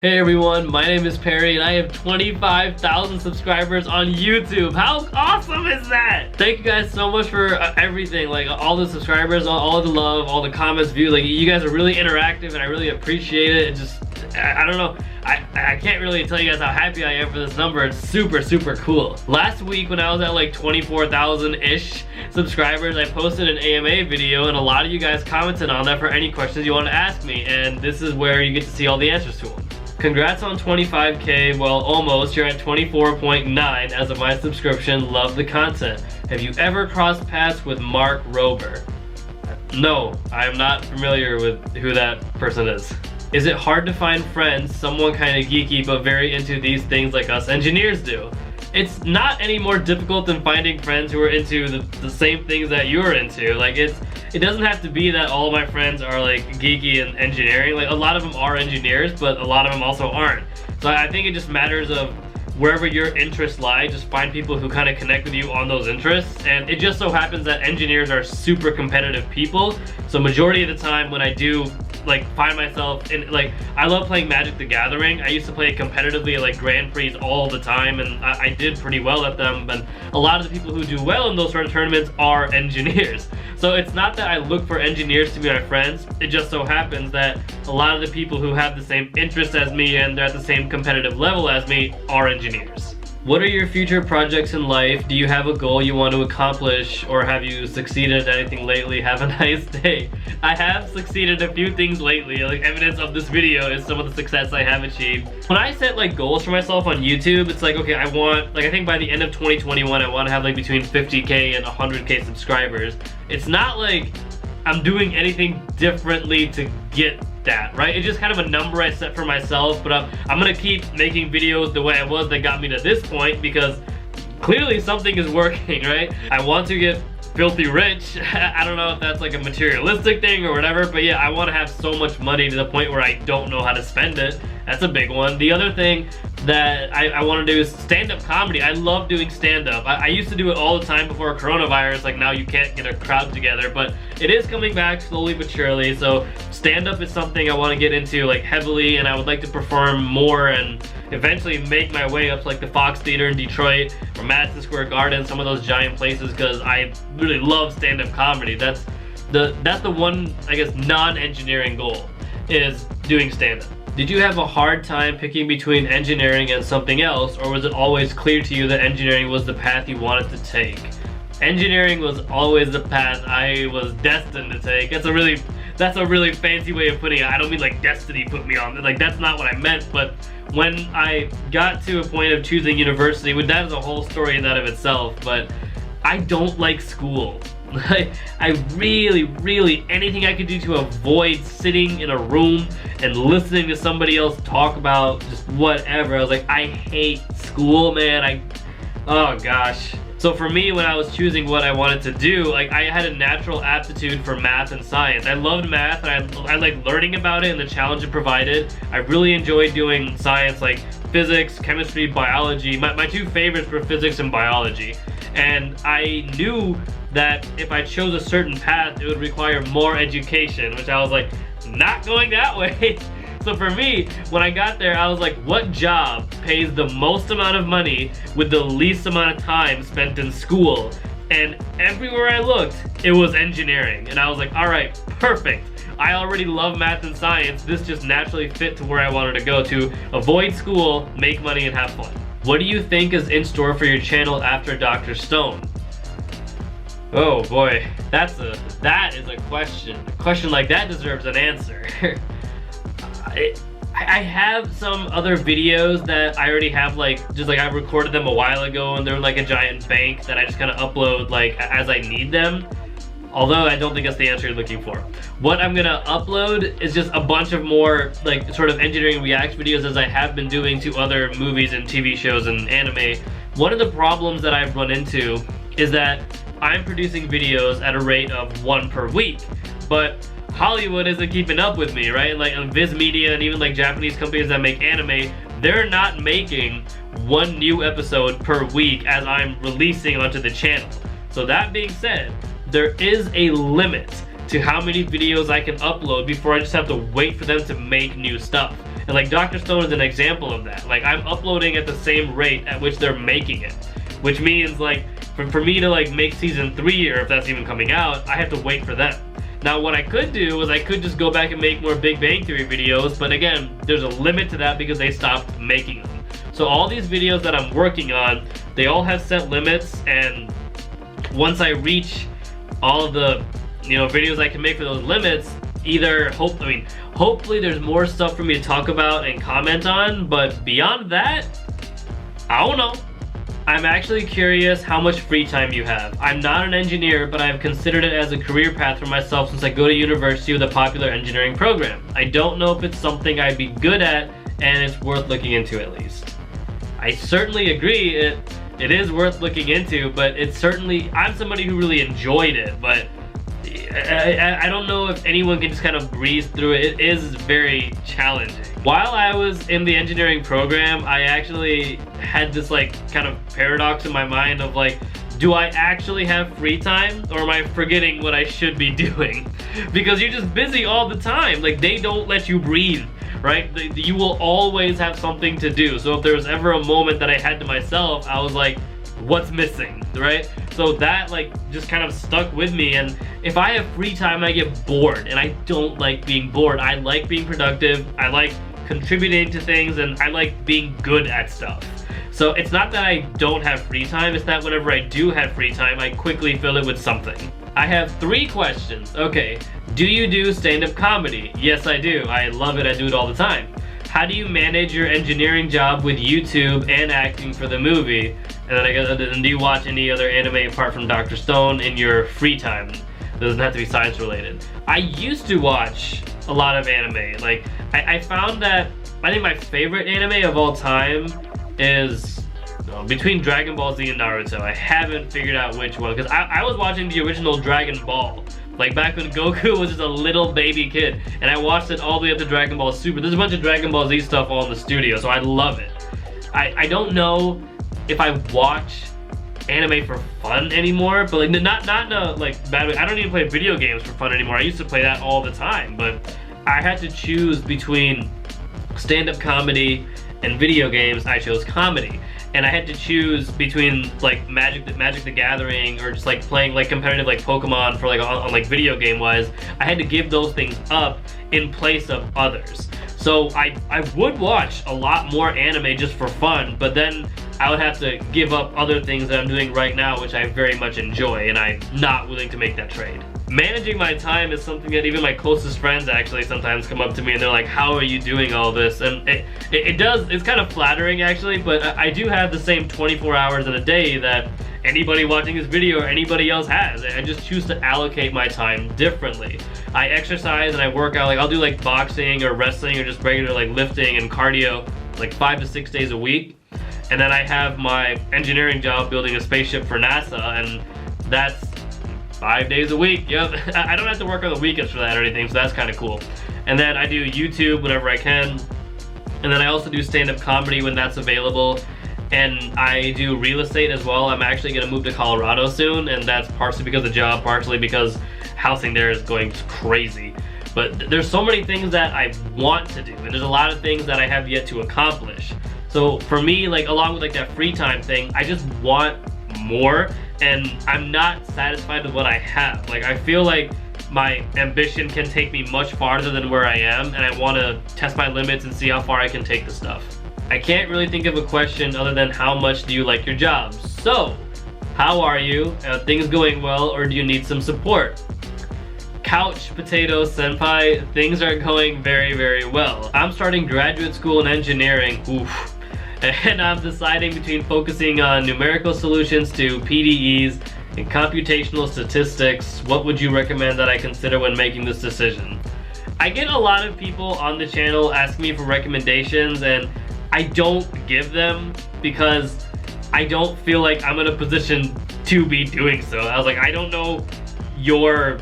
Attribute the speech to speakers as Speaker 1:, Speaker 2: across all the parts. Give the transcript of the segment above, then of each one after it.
Speaker 1: Hey everyone, my name is Perry and I have 25,000 subscribers on YouTube. How awesome is that? Thank you guys so much for everything, like all the subscribers, all the love, all the comments, views. Like you guys are really interactive and I really appreciate it. It just, I don't know, I can't really tell you guys how happy I am for this number. It's super cool. Last week when I was at like 24,000-ish subscribers, I posted an AMA video and a lot of you guys commented on that for any questions you want to ask me, and this is where you get to see all the answers to them. Congrats on 25K, well almost, you're at 24.9 as of my subscription, love the content. Have you ever crossed paths with Mark Rober? No, I am not familiar with who that person is. Is it hard to find friends, someone kind of geeky but very into these things like us engineers do? It's not any more difficult than finding friends who are into the same things that you're into. Like it doesn't have to be that all my friends are like geeky and engineering. Like a lot of them are engineers, but a lot of them also aren't. So I think it just matters of wherever your interests lie, just find people who kind of connect with you on those interests. And it just so happens that engineers are super competitive people. So majority of the time when I do like find myself in, like, I love playing Magic the Gathering. I used to play it competitively at like Grand Prix all the time, and I did pretty well at them. And a lot of the people who do well in those sort of tournaments are engineers. So it's not that I look for engineers to be my friends, it just so happens that a lot of the people who have the same interests as me and they're at the same competitive level as me are engineers. What are your future projects in life? Do you have a goal you want to accomplish, or have you succeeded at anything lately? Have a nice day. I have succeeded a few things lately. Like evidence of this video is some of the success I have achieved. When I set like goals for myself on YouTube, it's like, okay, I want, like I think by the end of 2021, I want to have like between 50K and 100K subscribers. It's not like I'm doing anything differently to get that, right? It's just kind of a number I set for myself, but I'm gonna keep making videos the way I was that got me to this point, because clearly something is working, right? I want to get filthy rich. I don't know if that's like a materialistic thing or whatever, but yeah, I want to have so much money to the point where I don't know how to spend it. That's a big one. The other thing that I want to do is stand-up comedy. I love doing stand-up. I used to do it all the time before coronavirus. Like now you can't get a crowd together, but it is coming back slowly but surely. So stand-up is something I want to get into like heavily, and I would like to perform more and eventually make my way up to like the Fox Theater in Detroit or Madison Square Garden, some of those giant places, because I really love stand-up comedy. That's the one, I guess, non-engineering goal, is doing stand-up. Did you have a hard time picking between engineering and something else, or was it always clear to you that engineering was the path you wanted to take? Engineering was always the path I was destined to take. That's a really fancy way of putting it. I don't mean like destiny put me on, like that's not what I meant, but when I got to a point of choosing university, that is a whole story in that of itself, but I don't like school. I really, anything I could do to avoid sitting in a room and listening to somebody else talk about just whatever. I was like, I hate school, man. Oh gosh. So for me, when I was choosing what I wanted to do, like I had a natural aptitude for math and science. I loved math, and I liked learning about it and the challenge it provided. I really enjoyed doing science, like physics, chemistry, biology. My two favorites were physics and biology. And I knew that if I chose a certain path, it would require more education, which I was like, not going that way. So for me, when I got there, I was like, what job pays the most amount of money with the least amount of time spent in school? And everywhere I looked, it was engineering. And I was like, all right, perfect. I already love math and science. This just naturally fit to where I wanted to go, to avoid school, make money, and have fun. What do you think is in store for your channel after Dr. Stone? Oh boy, that is a question. A question like that deserves an answer. I have some other videos that I already have, like, just like I recorded them a while ago, and they're like a giant bank that I just kind of upload like as I need them. Although I don't think that's the answer you're looking for. What I'm gonna upload is just a bunch of more like sort of engineering react videos, as I have been doing to other movies and TV shows and anime. One of the problems that I've run into is that I'm producing videos at a rate of 1 per week, but Hollywood isn't keeping up with me, right? Like Viz Media and even like Japanese companies that make anime, they're not making 1 new episode per week as I'm releasing onto the channel. So that being said, there is a limit to how many videos I can upload before I just have to wait for them to make new stuff. And like Dr. Stone is an example of that. Like I'm uploading at the same rate at which they're making it, which means like for me to like make season 3, or if that's even coming out, I have to wait for them. Now what I could do is I could just go back and make more Big Bang Theory videos, but again, there's a limit to that because they stopped making them. So all these videos that I'm working on, they all have set limits, and once I reach all of the videos I can make for those limits, hopefully there's more stuff for me to talk about and comment on, but beyond that, I don't know. I'm actually curious how much free time you have. I'm not an engineer, but I've considered it as a career path for myself since I go to university with a popular engineering program. I don't know if it's something I'd be good at, and it's worth looking into at least. I certainly agree it is worth looking into, but I'm somebody who really enjoyed it, but I don't know if anyone can just kind of breeze through it. It is very challenging. While I was in the engineering program, I actually had this like kind of paradox in my mind of like, do I actually have free time, or am I forgetting what I should be doing? Because you're just busy all the time. Like they don't let you breathe, right? You will always have something to do. So if there was ever a moment that I had to myself, I was like, what's missing, right? So that like just kind of stuck with me, and if I have free time, I get bored, and I don't like being bored. I like being productive, I like contributing to things, and I like being good at stuff. So it's not that I don't have free time, it's that whenever I do have free time, I quickly fill it with something. I have 3 questions. Okay, do you do stand-up comedy? Yes, I do. I love it, I do it all the time. How do you manage your engineering job with YouTube and acting for the movie? And then I guess, do you watch any other anime apart from Dr. Stone in your free time? It doesn't have to be science related. I used to watch a lot of anime. Like, I found that, I think my favorite anime of all time is between Dragon Ball Z and Naruto. I haven't figured out which one, because I was watching the original Dragon Ball. Like back when Goku was just a little baby kid, and I watched it all the way up to Dragon Ball Super. There's a bunch of Dragon Ball Z stuff all in the studio, so I love it. I don't know if I watch anime for fun anymore, but like not in a like bad way. I don't even play video games for fun anymore. I used to play that all the time, but I had to choose between stand-up comedy and video games. I chose comedy. And I had to choose between like Magic the Gathering, or just like playing like competitive like Pokemon for like on like video game wise. I had to give those things up in place of others. So I would watch a lot more anime just for fun, but then I would have to give up other things that I'm doing right now, which I very much enjoy, and I'm not willing to make that trade. Managing my time is something that even my closest friends actually sometimes come up to me and they're like, how are you doing all this? And it's kind of flattering actually, but I do have the same 24 hours in a day that anybody watching this video or anybody else has. I just choose to allocate my time differently. I exercise and I work out, like I'll do like boxing or wrestling or just regular like lifting and cardio like 5 to 6 days a week. And then I have my engineering job building a spaceship for NASA, and that's 5 days a week. Yep. I don't have to work on the weekends for that or anything, so that's kind of cool. And then I do YouTube whenever I can. And then I also do stand-up comedy when that's available. And I do real estate as well. I'm actually gonna move to Colorado soon, and that's partially because of the job, partially because housing there is going crazy. But there's so many things that I want to do, and there's a lot of things that I have yet to accomplish. So for me, like along with like that free time thing, I just want more, and I'm not satisfied with what I have. Like I feel like my ambition can take me much farther than where I am, and I want to test my limits and see how far I can take the stuff. I can't really think of a question other than how much do you like your job? So, how are you? Are things going well, or do you need some support? Couch Potato Senpai, things are going very, very well. I'm starting graduate school in engineering. Oof. And I'm deciding between focusing on numerical solutions to PDEs and computational statistics. What would you recommend that I consider when making this decision? I get a lot of people on the channel asking me for recommendations, and I don't give them because I don't feel like I'm in a position to be doing so. I was like, I don't know your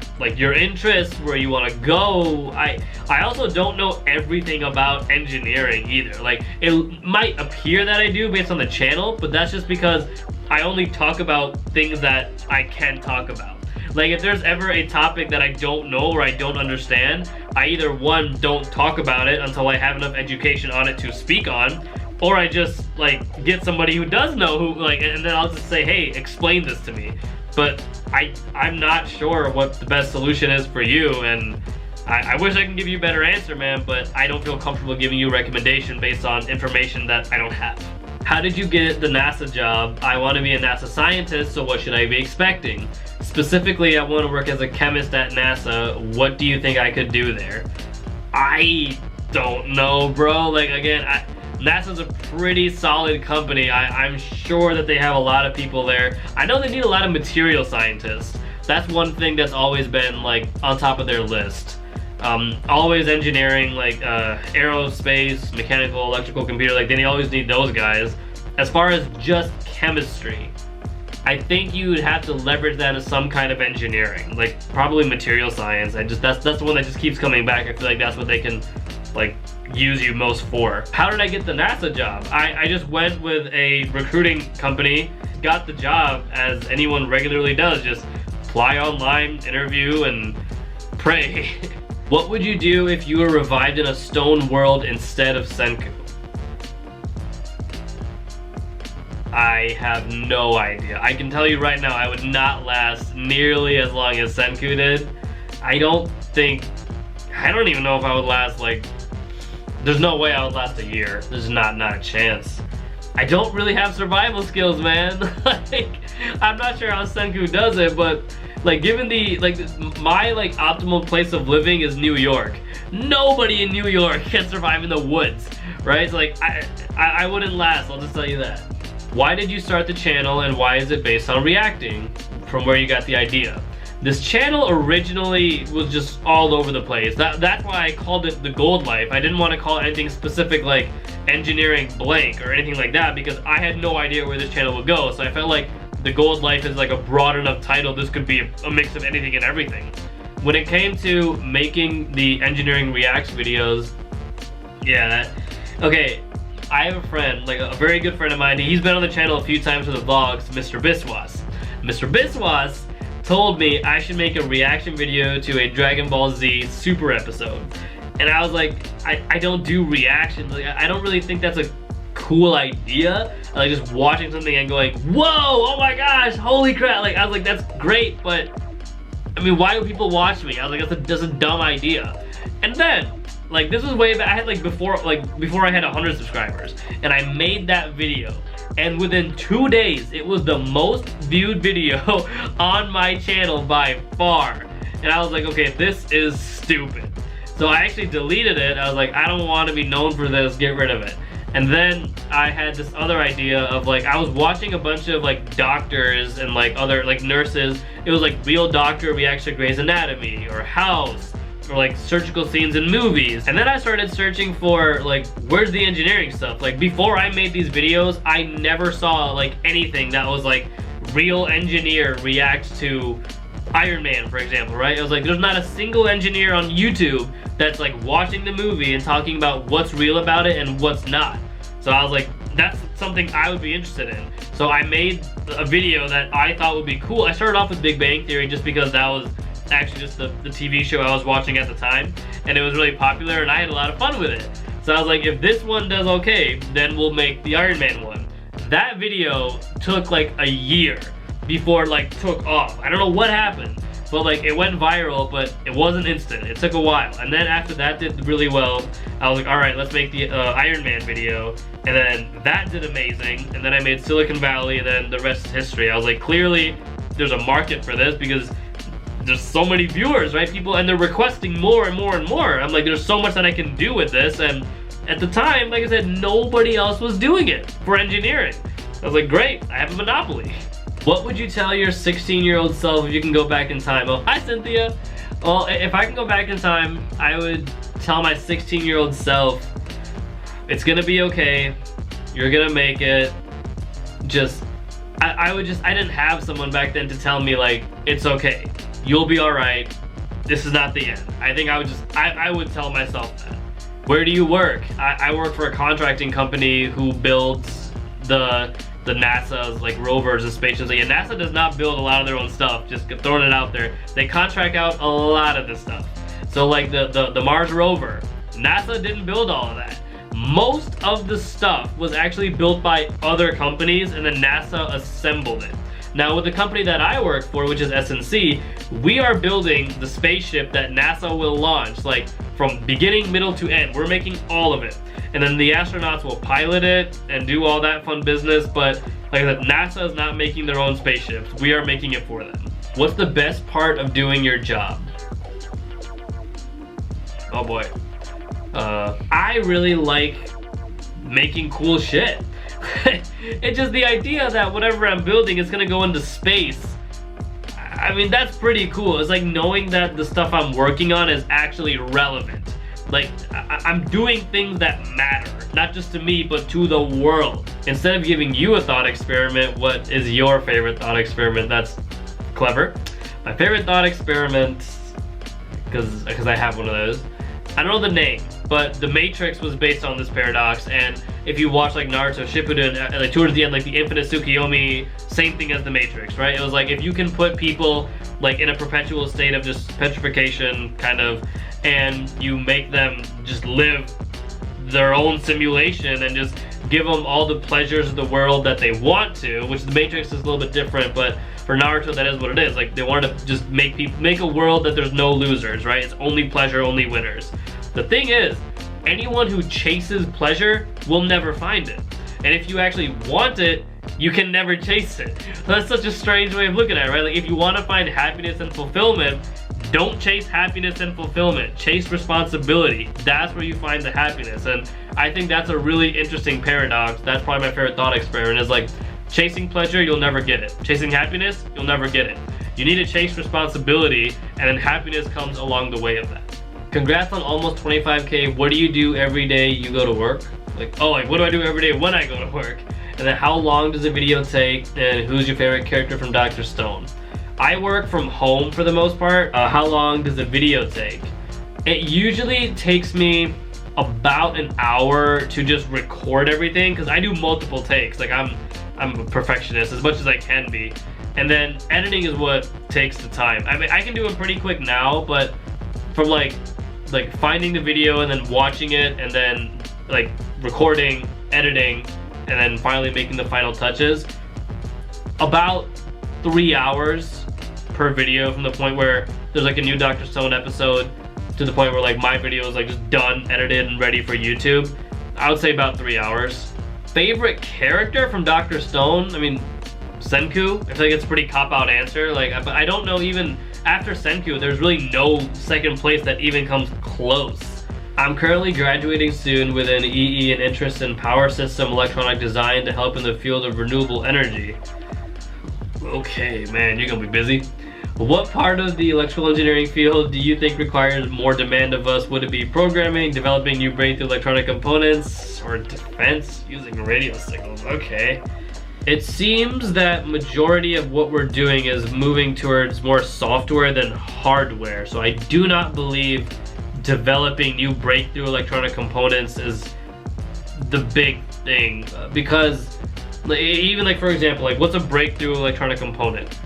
Speaker 1: interests, where you want to go. I also don't know everything about engineering either. Like it might appear that I do based on the channel, but that's just because I only talk about things that I can talk about. Like if there's ever a topic that I don't know or I don't understand, I either one, don't talk about it until I have enough education on it to speak on, or I just like get somebody who does know who like, and then I'll just say, hey, explain this to me. But I'm not sure what the best solution is for you, and I wish I can give you a better answer, man, but I don't feel comfortable giving you a recommendation based on information that I don't have. How did you get the NASA job? I want to be a NASA scientist, so what should I be expecting? Specifically, I want to work as a chemist at NASA. What do you think I could do there? I don't know, bro. Like, again, NASA's a pretty solid company. I'm sure that they have a lot of people there. I know they need a lot of material scientists. That's one thing that's always been like on top of their list. Always engineering, like aerospace, mechanical, electrical, computer, like they always need those guys. As far as just chemistry, I think you would have to leverage that as some kind of engineering, like probably material science. That's the one that just keeps coming back. I feel like that's what they can like use you most for. How did I get the NASA job? I just went with a recruiting company, got the job as anyone regularly does, just apply online, interview, and pray. What would you do if you were revived in a stone world instead of Senku? I have no idea. I can tell you right now, I would not last nearly as long as Senku did. I don't even know if I would last like, there's no way I would last a year. There's not a chance. I don't really have survival skills, man. Like, I'm not sure how Senku does it, but like given the, like my like optimal place of living is New York. Nobody in New York can survive in the woods, right? So like I wouldn't last, I'll just tell you that. Why did you start the channel and why is it based on reacting? From where you got the idea. This channel originally was just all over the place. That's why I called it The Gold Life. I didn't want to call it anything specific like engineering blank or anything like that because I had no idea where this channel would go. So I felt like The Gold Life is like a broad enough title. This could be a mix of anything and everything. When it came to making the engineering reacts videos, yeah, okay, I have a friend, like a very good friend of mine. He's been on the channel a few times for the vlogs, Mr. Biswas. Mr. Biswas told me I should make a reaction video to a Dragon Ball Z Super episode. And I was like, I don't do reactions. Like, I don't really think that's a cool idea. Like just watching something and going, whoa, oh my gosh, holy crap. Like I was like, that's great, but I mean, why do people watch me? I was like, that's a dumb idea. And then, like this was way back, I had like before I had 100 subscribers, and I made that video. And within 2 days, it was the most viewed video on my channel by far. And I was like, okay, this is stupid. So I actually deleted it. I was like, I don't want to be known for this, get rid of it. And then I had this other idea of like, I was watching a bunch of like doctors and like other like nurses. It was like Real Doctor Reacts to Grey's Anatomy or House, or like surgical scenes in movies. And then I started searching for like, where's the engineering stuff? Like before I made these videos, I never saw like anything that was like real engineer reacts to Iron Man, for example, right? I was like, there's not a single engineer on YouTube that's like watching the movie and talking about what's real about it and what's not. So I was like, that's something I would be interested in. So I made a video that I thought would be cool. I started off with Big Bang Theory just because that was actually just the TV show I was watching at the time, and it was really popular and I had a lot of fun with it. So I was like, if this one does okay, then we'll make the Iron Man one. That video took like a year before it like took off. I don't know what happened, but like it went viral, but it wasn't instant. It took a while. And then after that did really well, I was like, all right, let's make the Iron Man video. And then that did amazing. And then I made Silicon Valley, and then the rest is history. I was like, clearly there's a market for this because there's so many viewers, right? People, and they're requesting more and more and more. I'm like, there's so much that I can do with this. And at the time, like I said, nobody else was doing it for engineering. I was like, great, I have a monopoly. What would you tell your 16-year-old self if you can go back in time? Oh, hi, Cynthia. Well, if I can go back in time, I would tell my 16-year-old self, it's gonna be okay. You're gonna make it. I didn't have someone back then to tell me like, it's okay. You'll be all right. This is not the end. I think I would tell myself that. Where do you work? I work for a contracting company who builds the the NASA's like rovers and spaceships. Like, yeah, NASA does not build a lot of their own stuff, just throwing it out there. They contract out a lot of this stuff. So like the Mars rover, NASA didn't build all of that. Most of the stuff was actually built by other companies, and then NASA assembled it. Now with the company that I work for, which is SNC, we are building the spaceship that NASA will launch, like from beginning, middle to end. We're making all of it. And then the astronauts will pilot it and do all that fun business, but like I said, NASA is not making their own spaceships. We are making it for them. What's the best part of doing your job? Oh boy. I really like making cool shit. It's just the idea that whatever I'm building is gonna go into space. I mean, that's pretty cool. It's like knowing that the stuff I'm working on is actually relevant. Like, I'm doing things that matter, not just to me, but to the world. Instead of giving you a thought experiment, what is your favorite thought experiment? That's clever. My favorite thought experiment, because I have one of those, I don't know the name, but the Matrix was based on this paradox, and if you watch like Naruto Shippuden, like towards the end, like the infinite Tsukiyomi, same thing as the Matrix, right? It was like if you can put people like in a perpetual state of just petrification, kind of, and you make them just live their own simulation and just give them all the pleasures of the world that they want to, which the Matrix is a little bit different, but for Naruto that is what it is. Like they wanted to just make a world that there's no losers, right? It's only pleasure, only winners. The thing is, anyone who chases pleasure will never find it. And if you actually want it, you can never chase it. So that's such a strange way of looking at it, right? Like if you want to find happiness and fulfillment, don't chase happiness and fulfillment. Chase responsibility. That's where you find the happiness. And I think that's a really interesting paradox. That's probably my favorite thought experiment, is like chasing pleasure, you'll never get it. Chasing happiness, you'll never get it. You need to chase responsibility, and then happiness comes along the way of that. Congrats on almost 25K. What do you do every day you go to work? Like, oh, like what do I do every day when I go to work? And then how long does a video take? And who's your favorite character from Dr. Stone? I work from home for the most part. How long does a video take? It usually takes me about an hour to just record everything, because I do multiple takes. Like I'm a perfectionist as much as I can be. And then editing is what takes the time. I mean, I can do it pretty quick now, but from like finding the video and then watching it and then like recording, editing, and then finally making the final touches, about 3 hours per video, from the point where there's like a new Dr. Stone episode to the point where like my video is like just done, edited, and ready for YouTube. I would say about 3 hours. Favorite character from Dr. Stone? I mean, Senku. I feel like it's a pretty cop-out answer. Like, but I don't know, even after Senku, there's really no second place that even comes close. I'm currently graduating soon with an EE and interest in power system electronic design to help in the field of renewable energy. Okay, man, you're gonna be busy. What part of the electrical engineering field do you think requires more demand of us? Would it be programming, developing new breakthrough electronic components, or defense using radio signals? Okay. It seems that majority of what we're doing is moving towards more software than hardware. So I do not believe developing new breakthrough electronic components is the big thing, because even like, for example, like what's a breakthrough electronic component?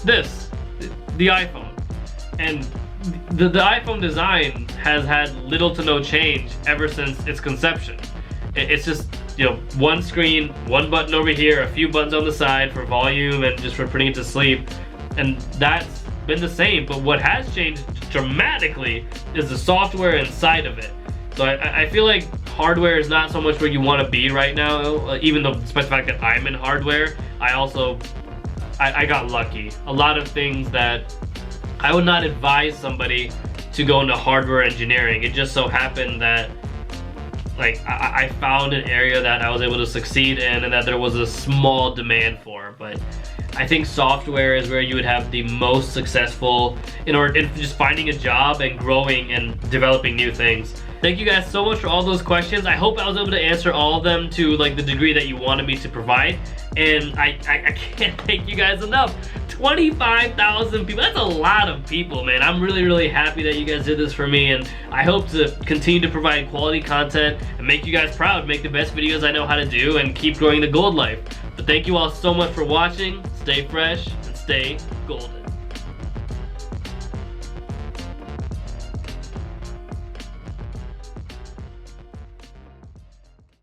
Speaker 1: This, the iPhone. And the iPhone design has had little to no change ever since its conception. It's just, you know, one screen, one button over here, a few buttons on the side for volume and just for putting it to sleep, and that's been the same. But what has changed dramatically is the software inside of it. So I feel like hardware is not so much where you want to be right now, even though despite the fact that I'm in hardware, I got lucky. A lot of things that I would not advise somebody to go into hardware engineering. It just so happened that like I found an area that I was able to succeed in and that there was a small demand for. But I think software is where you would have the most successful in just finding a job and growing and developing new things. Thank you guys so much for all those questions. I hope I was able to answer all of them to like the degree that you wanted me to provide. And I can't thank you guys enough. 25,000 people, that's a lot of people, man. I'm really happy that you guys did this for me, and I hope to continue to provide quality content and make you guys proud, make the best videos I know how to do, and keep growing the gold life. But thank you all so much for watching. Stay fresh and stay golden.